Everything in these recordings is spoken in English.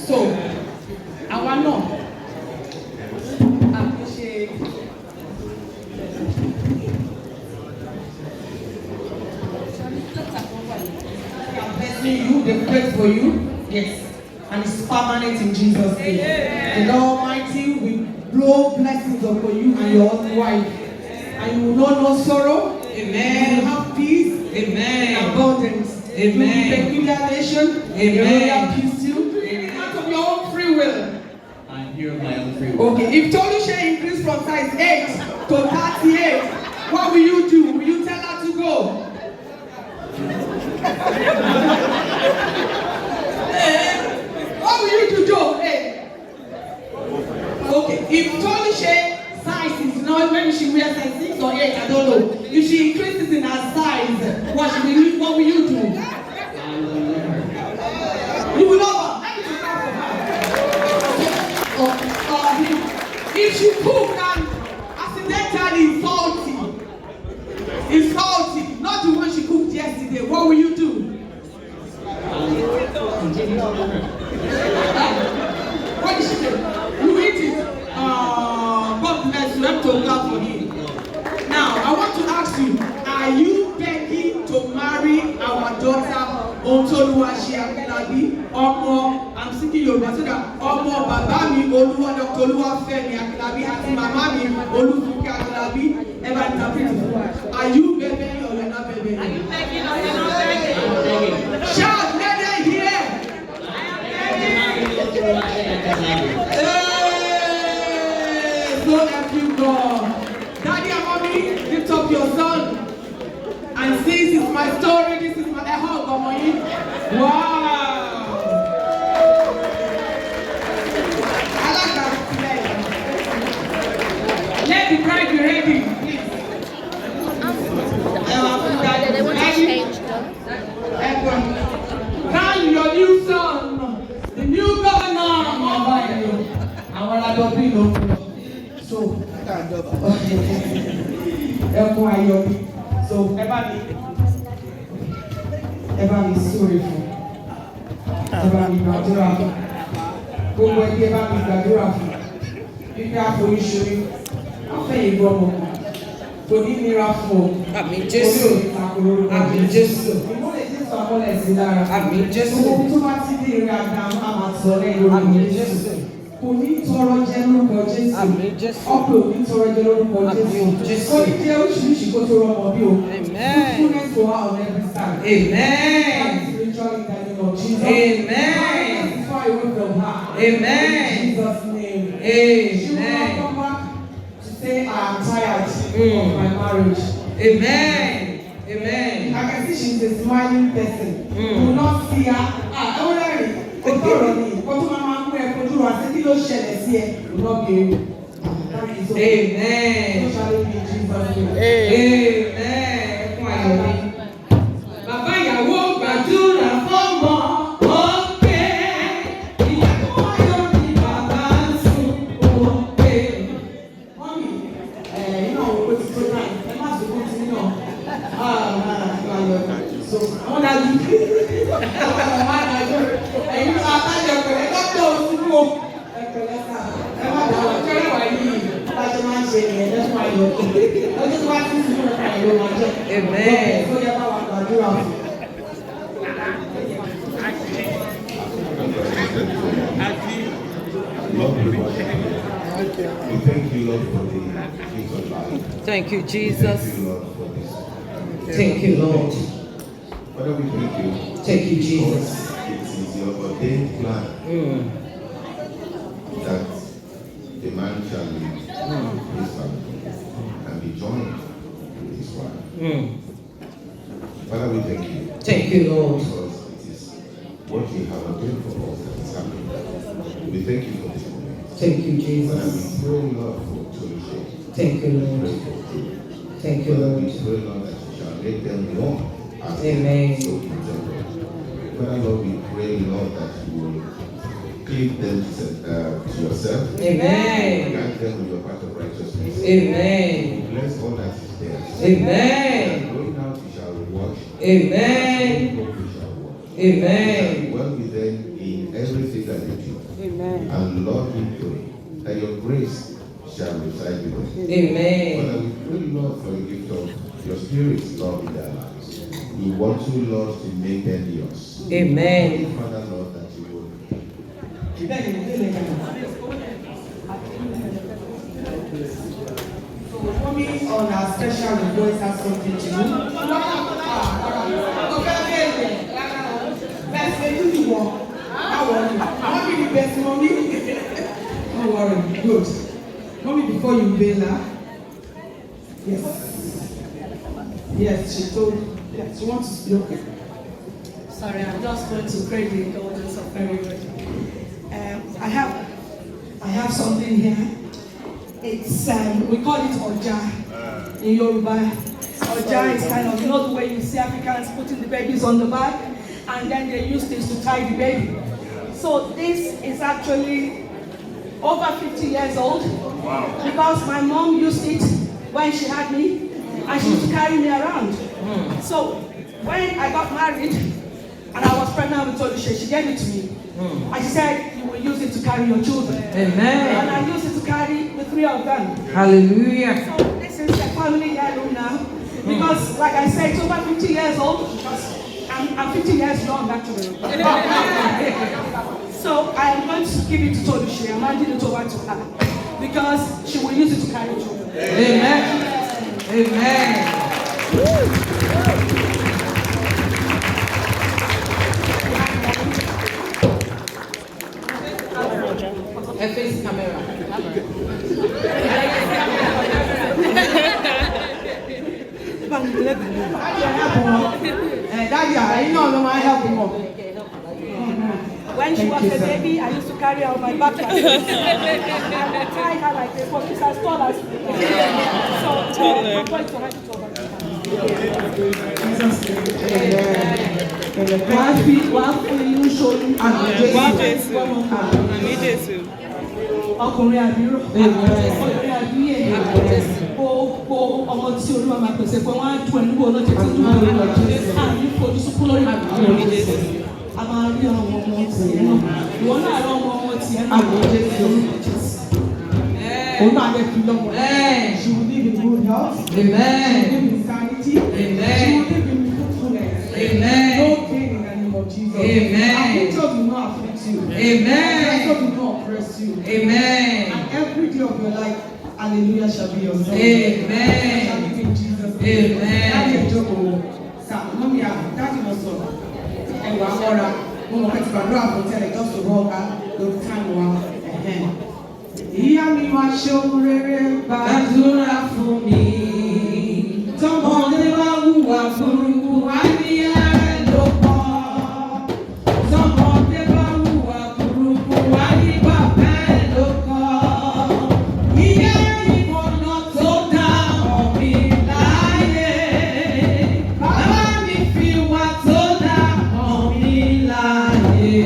So, our no. You, they pray for you, yes, and it's permanent in Jesus' name. The Lord Almighty will blow blessings upon you and your wife, and you will not know sorrow. Amen. You will have peace. Amen. Abundance. Amen. You will be peculiar nation. Amen. You will peace too. Out of your own free will. I'm here of my own free will. Okay. If Toluse increase from size 8 to 38, what will you do? Will you tell her to go? What will you do, Joe? Hey. Okay, if Toluse size is not, maybe she wears size 6 or 8, I don't know. If she increases in her size, what will you do? You will love her. If she cook and accidentally salty, not the one she cooked yesterday, what will you do? What did she say? You eat it. God bless you. Let to clap for him. Now, I want to ask you, are you begging to marry our daughter Ontoluwaṣe Akilabi? I'm speaking Yoruba so that Omo Baba mi Oluwa Dr. Oluwafemi Akilabi àti Mama mi Olufunke Akilabi. Ever interpret it? Are you begging or you're not begging? Are you begging or you're not begging? Shout, let them hear. Hey, so help you God. Daddy and mommy, lift up your son and say, this is my story, this is my hug, mommy. Wow. I like that. Let the bride be ready, please. They want to change them. Crown your new son, the new governor. I want to be no. So, so ever be sorry for, ever be gbàdúrà fún, gbogbo ẹbí ever be gbàdúrà fún, bíbí àforíṣorí, afẹ́ ìgbọ́ ọmọ kò ní nira fún ọ, àmín Jésù, àmín Jésù, ìmọ̀lẹ̀ Jésù àmọ̀lẹ̀ sí lára, àmín Jésù, gbogbo tó bá ti dé eré àgbà àmà sọ lẹ́yìn àmín Jésù. Kò ní tọrọ jẹ lórúkọ Jésù. Ọkọ ò ní tọrọ jẹ lórúkọ Jésù. Kò ní jẹ oríṣiríṣi kó tó rọmọ bí o. Fruitfulness for her on every side. Amen. Spiritually in the name of Jesus. Amen. That's far away from her. Amen. In Jesus' name. Amen. She will not come back to say I am tired of my marriage. Amen. Amen. I can see she's a smiling person. You will not see her. Amen. Amen. Bàbá ìyàwó gbàdúrà fọ́mọ òkè. Ìyàwó ayọ̀ ni bàbá ń sùn òkè. Mọ́mí, you know, ti tó náà ẹ má fi kó ti náà so àwọn dájú àwọn dájú ẹ̀yin tó àtàjọ pẹ̀lẹ́ dókítà òṣùwò ẹ̀pẹ̀lẹ́ sá ẹ má dà wọ́n kẹ́rẹ́ wà yìí láti máa ń ṣe ìyẹn lẹ́fún ayọ̀ ọjọ́ tó bá ti sùn náà ká ìlú máa jẹ́ ó yẹ ká wà gbàdúrà fún. We thank you, Lord, for the gift of life. Thank you, Jesus. Thank you, Lord, for this. Thank you, Lord. Father, we thank you. Thank you, Jesus. It is your ordained plan that the man shall leave his family and be joined with his wife. Father, we thank you. Thank you, Lord. Because it is what you have ordained for us that is happening. We thank you for this moment. Thank you, Father, we Jesus. pray, Lord, for Toluse. Thank you, Lord. Pray for good. Thank you, Father, we Lord. pray, Lord, that you shall make them known as Amen. so presented. Father, Lord, we pray, Lord, that you will keep them to yourself. Amen. Guide them with your path of righteousness. Amen. Bless all that is there. Amen. And going out, we shall watch. Amen. Going home, we shall watch. Amen. Well with them in everything that they do. Amen. And Lord, we pray that your grace shall reside with them. Amen. Father, we pray, Lord, for the gift of your spirit, Lord, in their lives. We want you, Lord, to make them yours. Amen. Father, Lord, that you will. Mommy on our special request has something to do. Best way to do one. How are you? Mommy the best mommy. Don't worry, good. Mommy before you bail her. Yes. Yes, she told. Yes, she wants to speak. Okay. Sorry, I'm just going to pray the indulgence of everybody. I have something here. It's we call it Oja in Yoruba. Oja is kind of, you know, the way you see Africans putting the babies on the back and then they use this to tie the baby. So this is actually over 50 years old. Wow. Because my mom used it when she had me and she used to carry me around. So when I got married and I was pregnant with Toluse, she gave it to me. And she said, you will use it to carry your children. Amen. And I used it to carry the 3 of them. Hallelujah. So this is the family heirloom now. Because like I said, it's over 50 years old. Because I'm 50 years young actually. So I am going to give it to Toluse. I'm handing it over to her. Because she will use it to carry children. Amen. Amen. Face camera. When she was a baby, I used to carry her on my back like this. I would tie her like this, but she's as tall as me. So I'm going to hand it over to her. Ọkùnrin àbírò, ọkùnrin àbíyè, gbogbo ọmọ tí Olúwa máa pèsè pé wọ́n á dùn ẹ̀lú wọn lọ́jọ́ tí wọ́n á lọ jẹ́ àní fojú sunkún lórí àbíyè. A máa rí ọmọ tiẹ̀ náà, ìwọ náà rí ọmọ tiẹ̀ náà lọ́jọ́ tí wọ́n á jẹ́ sí. Òun náà lè fi lọ́wọ́. She will live in good health. Amen. She will live in sanity. Amen. She will live in fruitfulness. Amen. No pain in the name of Jesus. Amen. Affliction will not afflict you. Amen. Affliction will not oppress you. Amen. And every day of your life, hallelujah shall be your song. Amen. Shall be in Jesus' name. Amen. Daddy Ejoko, sir, mommy, daddy was so. And we're all right. Mo kàn ti gbàdúrà fún tẹ́lẹ̀ just to roll back the time wa. Ìyá mi máa ṣe ohun rere gbàdúrà fún mi. Tọ́mọdé bá hùwà burúkú wá ní ẹ̀ẹ́dọ́gbọ̀n. Tọ́mọdé bá hùwà burúkú wá ní bàbá ẹ̀ẹ́dọ́gbọ̀n. Ìyá ìmọ̀nà tó dá ọ̀mí láyé. Bàbá mi fi wà tó dá ọ̀mí láyé.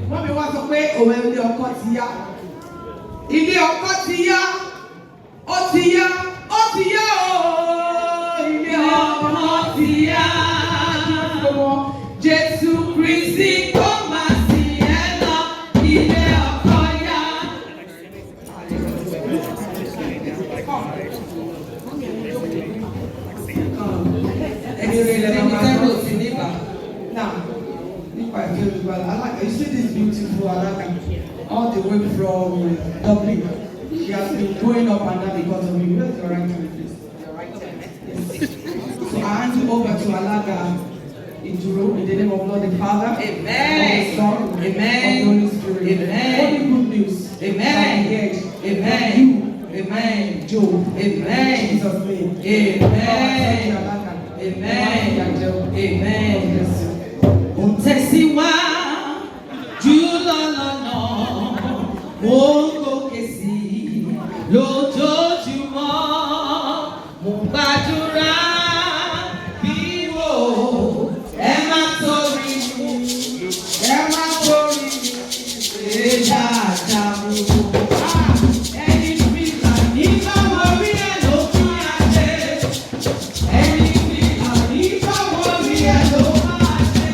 Wọ́n mi wá sọ pé òwe ilé ọkọ ti yá. Ilé ọkọ ti yá, ó ti yá, ó ti Kristi kó máa sìn ẹ́ lọ ilé ọkọ yá. Ẹni rẹ̀ lẹ́nu tẹ́lẹ̀ sí nígbà. Now, nípa ìfẹ́ Yorùbá, Alaga, you see this beautiful Alaga all the way from Dublin. She has been going up and down because of you. Where's your right hand, please? Your right hand. Yes. So I hand you over to Alaga Iduro in the name of Lord the Father, Amen. of the Son, Amen. of the Holy Spirit. Amen. Only good news. Amen. Amen. You. Amen. Joe. Amen. In Jesus' name. Amen. Amen. Amen. Tẹ̀síwá jùlọ lọ́nà mo gòkè sí lójoojúmọ́ mo gbàdúrà bí wò ẹ má torí mi ẹ má torí mi ṣe dáadáa mo. Ẹni fi hàn nígbà wo rí ẹ ló fi àjẹ ẹni fi hàn nígbà wo rí ẹ ló máa jẹ.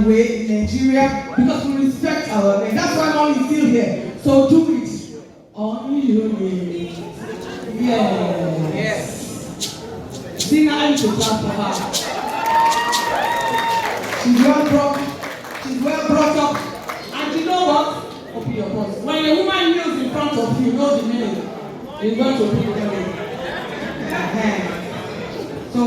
Way in Nigeria because we respect our men. That's why mom is still here. So do it. Only you. Yes. See now I to clap for her. She's well brought up. And you know what? Open your mouth. When a woman kneels in front of you, know the meaning. You're going to open your mouth. So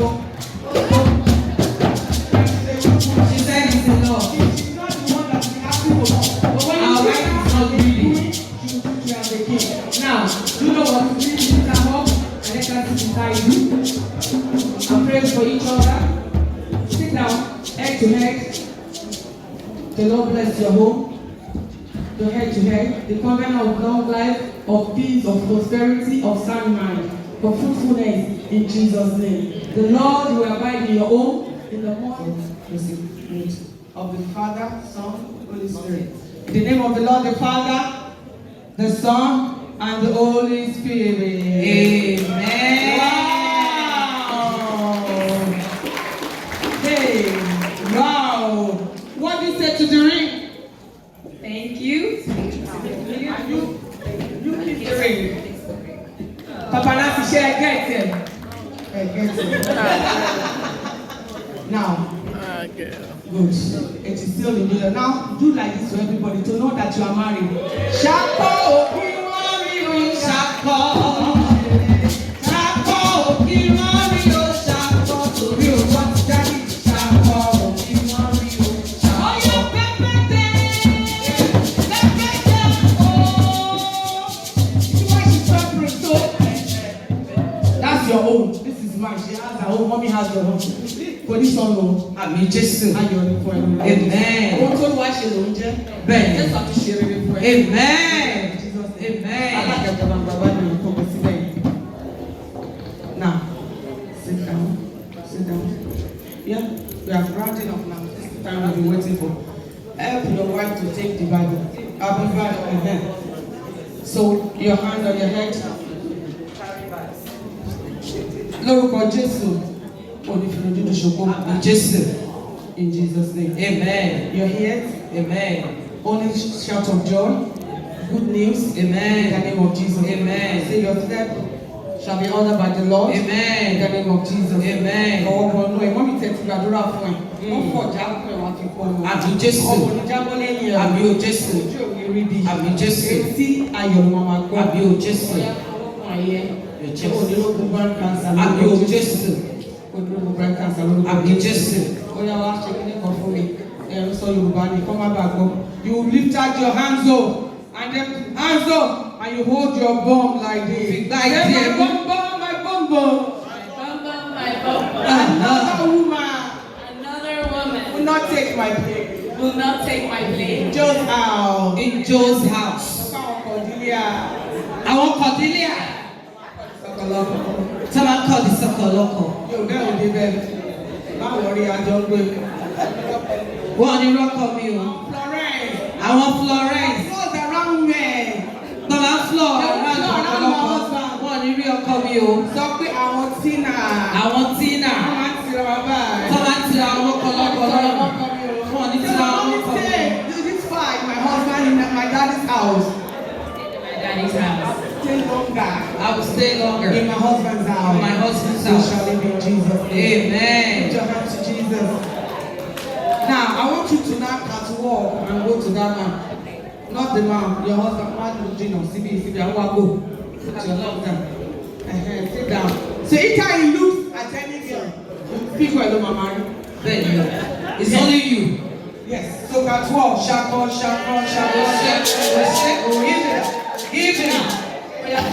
for each other. Sit down, head to head. The Lord bless your home. Your head to head. The covenant of long life, of peace, of prosperity, of sound mind, for fruitfulness in Jesus' name. The Lord will abide in your home in the morning of the Father, Son, Holy Spirit. In the name of the Lord, the Father, the Son, and the Holy Spirit. Amen. Wow. Wow! What do you say to the ring? Thank you. You keep the ring. Papa Nancy, share get it. Get it. Now. Good. It is still in there. Now do like this to everybody to know that you are married. Shako, Kiwari, Shako. Shako, Kiwari, Shako. To real what's daddy. Your own. This is mine. She has her own. Mommy has your own. For this one, no. Àmì Jésù. Ayọ̀ ni fún ẹni. Amen. Ohun tó wá ṣe ló ń jẹ́. Bẹ́ẹ̀ni. Jésù àti ṣe rere fún ẹ. Amen. Amen. Alákàtà máa bàbá mi kò kò síbẹ̀ yìí. Now, sit down. Sit down. Yeah, we are rounding up now. This is the time we've been waiting for. Help your wife to take the Bible. I'll be right on her. So, your hand on your head. Lórúkọ Jésù, onífìdídò ṣògo Jésù, in Jesus' name. Amen. Your ears, Amen. only shout of joy, good news, Amen. in the name of Jesus. Amen. Say your step shall be honored by the Lord. Amen. In the name of Jesus. Amen. Ọwọ́ bọ̀ nù ẹ̀ mọ́ mi tẹ̀sí gbàdúrà fún ẹ̀. Wọ́n fọ̀ já fún ẹ̀ wá fi kọ́ ọ. Àmì Jésù. Ọmọ oníjábọ̀ lẹ́yìn ẹ̀. Àmì o Jésù. Ojú òní rí bí. Àmì Jésù. Etí ayọ̀ ni wọ́n máa gbọ́. Àmì o Jésù. Ọ̀yá ọlọ́kùn ayẹ. Jésù. Onírógun brain cancer. Àmì o Jésù. Onírógun brain cancer lórúkọ Àmì Jésù. Ọ̀yá wa ṣe kíní kan fún mi. So Yoruba, come back. You lift out your hands up, and then hands up, and you hold your bum like this. Like my bum bum, my bum bum. My bum. Another woman. Another woman. Will not take my place. Will not take my place. Joe's house. In Joe's house. I want Cordelia. Someone call the Sokoloko. Yo, that will be better. Don't worry, I don't wait. What on the rock of you? Florence. I want Florence. Floors around me. Come on, floor. Around my husband. What on the rock of you? Sọ pé àwọn Tina. I want Tina. Wọ́n máa ń tira wa báyìí. Come on, Tina. I want Koloko. What on the Tina? I want Koloko. This is fine. My husband in my daddy's house. My daddy's house. Stay longer. I will stay longer. In my husband's house. In my husband's So house. shall it be in Jesus' name. Amen. Put your hands to Jesus. Now, I want you to now catwalk and go to that man. Not the man, your husband, man, you know, sit down, go. Put your love down. Sit down. So each time he looks at any girl, speak well, mama. Then you. It's only you. Yes. So catwalk, shako. Even.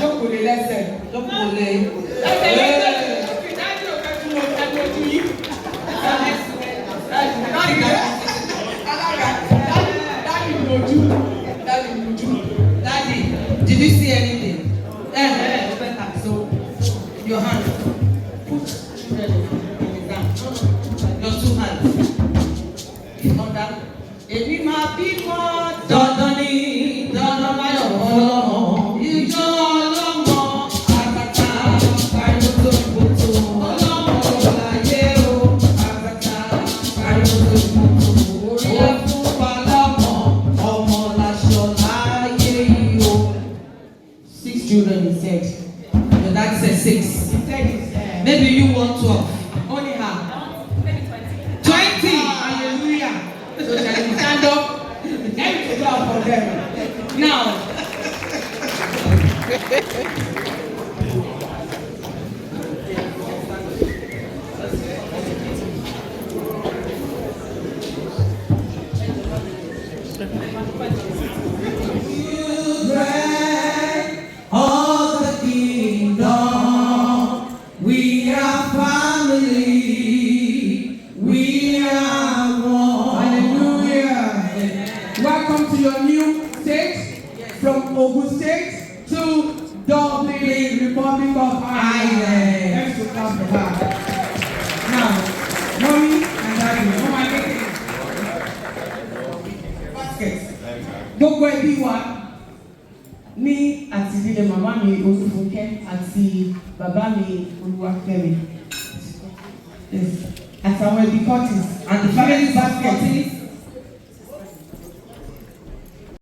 Don't put it, let's say. Don't pull it. Daddy, did you see anything? So, your hand. Put your two hands. On that. Èmi máa bímọ dandan ni dandan láyọ̀ ọlọ́mọ. Ìjọ ọlọ́mọ àtàtà àìmọ́tòmọ́tò. Ọlọ́mọ láyé o àtàtà àìmọ́tòmọ́tò. Orí ẹ̀fún palámọ̀ ọmọ láṣọ láyé yìí o. 6 children he said. Your dad said 6. He said it. Maybe you want 12. Only her. Maybe 20. 20. Hallelujah. So shall we stand up? Everything go out for them. Now. All the kingdom, we are family, we are one. Hallelujah. Welcome to your new state from Ogun State to Dublin, Republic of Ireland. Let's go clap the back. Now, mommy and daddy, mama get basket. Gbogbo ẹbí wa ní àti ìdílé màmá mi Olúfúnkẹ́ àti bàbá mi Olúwafẹ́mi. Yes. Àtàwọn ẹbí Curtis And the family basket.